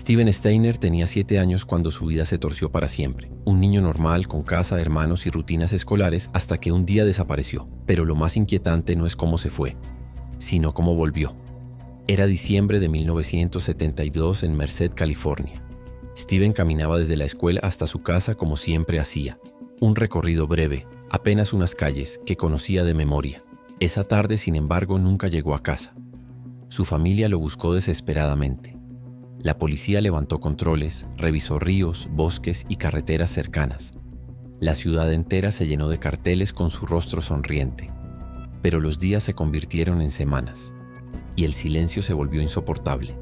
Steven Steiner tenía 7 años cuando su vida se torció para siempre. Un niño normal, con casa, hermanos y rutinas escolares, hasta que un día desapareció. Pero lo más inquietante no es cómo se fue, sino cómo volvió. Era diciembre de 1972 en Merced, California. Steven caminaba desde la escuela hasta su casa como siempre hacía. Un recorrido breve, apenas unas calles que conocía de memoria. Esa tarde, sin embargo, nunca llegó a casa. Su familia lo buscó desesperadamente. La policía levantó controles, revisó ríos, bosques y carreteras cercanas. La ciudad entera se llenó de carteles con su rostro sonriente. Pero los días se convirtieron en semanas, y el silencio se volvió insoportable.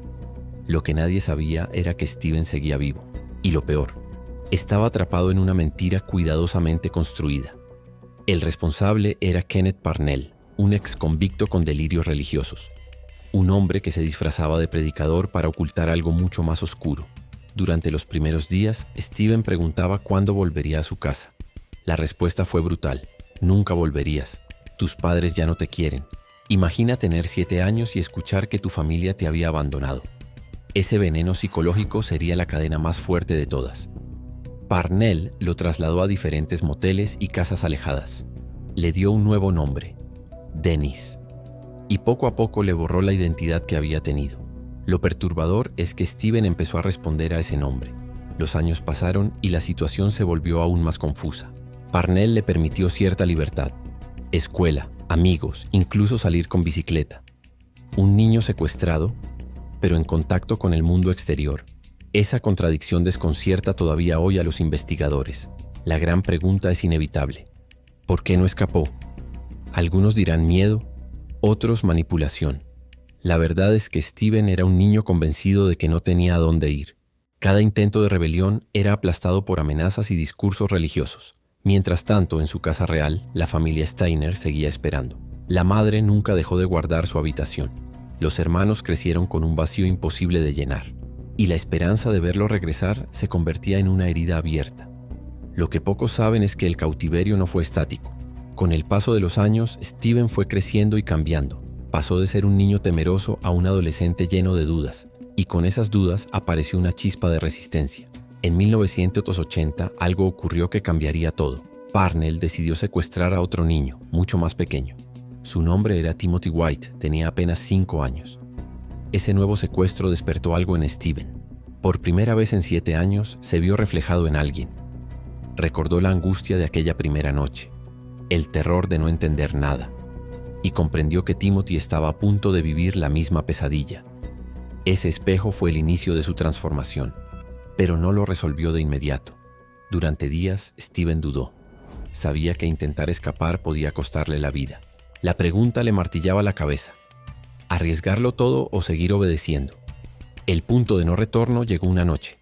Lo que nadie sabía era que Steven seguía vivo. Y lo peor, estaba atrapado en una mentira cuidadosamente construida. El responsable era Kenneth Parnell, un ex convicto con delirios religiosos. Un hombre que se disfrazaba de predicador para ocultar algo mucho más oscuro. Durante los primeros días, Steven preguntaba cuándo volvería a su casa. La respuesta fue brutal: nunca volverías. Tus padres ya no te quieren. Imagina tener 7 años y escuchar que tu familia te había abandonado. Ese veneno psicológico sería la cadena más fuerte de todas. Parnell lo trasladó a diferentes moteles y casas alejadas. Le dio un nuevo nombre: Dennis. Y poco a poco le borró la identidad que había tenido. Lo perturbador es que Steven empezó a responder a ese nombre. Los años pasaron y la situación se volvió aún más confusa. Parnell le permitió cierta libertad: escuela, amigos, incluso salir con bicicleta. Un niño secuestrado, pero en contacto con el mundo exterior. Esa contradicción desconcierta todavía hoy a los investigadores. La gran pregunta es inevitable: ¿por qué no escapó? Algunos dirán miedo, otros manipulación. La verdad es que Steven era un niño convencido de que no tenía a dónde ir. Cada intento de rebelión era aplastado por amenazas y discursos religiosos. Mientras tanto, en su casa real, la familia Steiner seguía esperando. La madre nunca dejó de guardar su habitación. Los hermanos crecieron con un vacío imposible de llenar. Y la esperanza de verlo regresar se convertía en una herida abierta. Lo que pocos saben es que el cautiverio no fue estático. Con el paso de los años, Steven fue creciendo y cambiando. Pasó de ser un niño temeroso a un adolescente lleno de dudas, y con esas dudas apareció una chispa de resistencia. En 1980, algo ocurrió que cambiaría todo. Parnell decidió secuestrar a otro niño, mucho más pequeño. Su nombre era Timothy White, tenía apenas 5 años. Ese nuevo secuestro despertó algo en Steven. Por primera vez en 7 años, se vio reflejado en alguien. Recordó la angustia de aquella primera noche, el terror de no entender nada, y comprendió que Timothy estaba a punto de vivir la misma pesadilla. Ese espejo fue el inicio de su transformación, pero no lo resolvió de inmediato. Durante días, Steven dudó. Sabía que intentar escapar podía costarle la vida. La pregunta le martillaba la cabeza: ¿arriesgarlo todo o seguir obedeciendo? El punto de no retorno llegó una noche.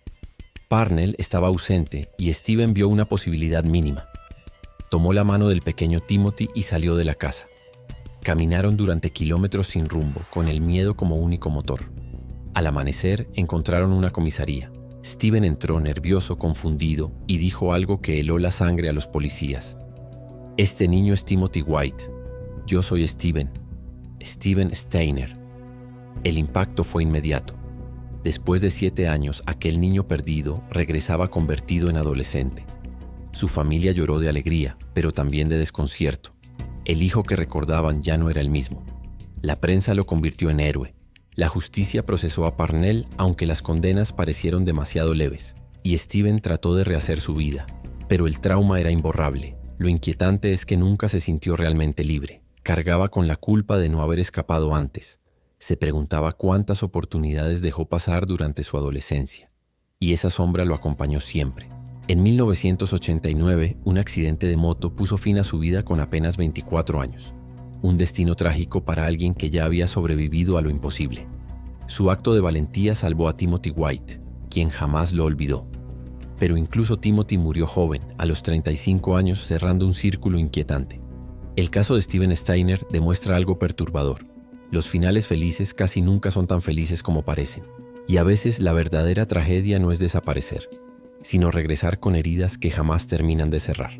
Parnell estaba ausente y Steven vio una posibilidad mínima. Tomó la mano del pequeño Timothy y salió de la casa. Caminaron durante kilómetros sin rumbo, con el miedo como único motor. Al amanecer, encontraron una comisaría. Steven entró nervioso, confundido, y dijo algo que heló la sangre a los policías. Este niño es Timothy White. Yo soy Steven Steiner. El impacto fue inmediato. Después de 7 años, aquel niño perdido regresaba convertido en adolescente. Su familia lloró de alegría, pero también de desconcierto. El hijo que recordaban ya no era el mismo. La prensa lo convirtió en héroe. La justicia procesó a Parnell, aunque las condenas parecieron demasiado leves, y Steven trató de rehacer su vida. Pero el trauma era imborrable. Lo inquietante es que nunca se sintió realmente libre. Cargaba con la culpa de no haber escapado antes. Se preguntaba cuántas oportunidades dejó pasar durante su adolescencia. Y esa sombra lo acompañó siempre. En 1989, un accidente de moto puso fin a su vida con apenas 24 años. Un destino trágico para alguien que ya había sobrevivido a lo imposible. Su acto de valentía salvó a Timothy White, quien jamás lo olvidó. Pero incluso Timothy murió joven, a los 35 años, cerrando un círculo inquietante. El caso de Steven Steiner demuestra algo perturbador. Los finales felices casi nunca son tan felices como parecen. Y a veces la verdadera tragedia no es desaparecer, sino regresar con heridas que jamás terminan de cerrar.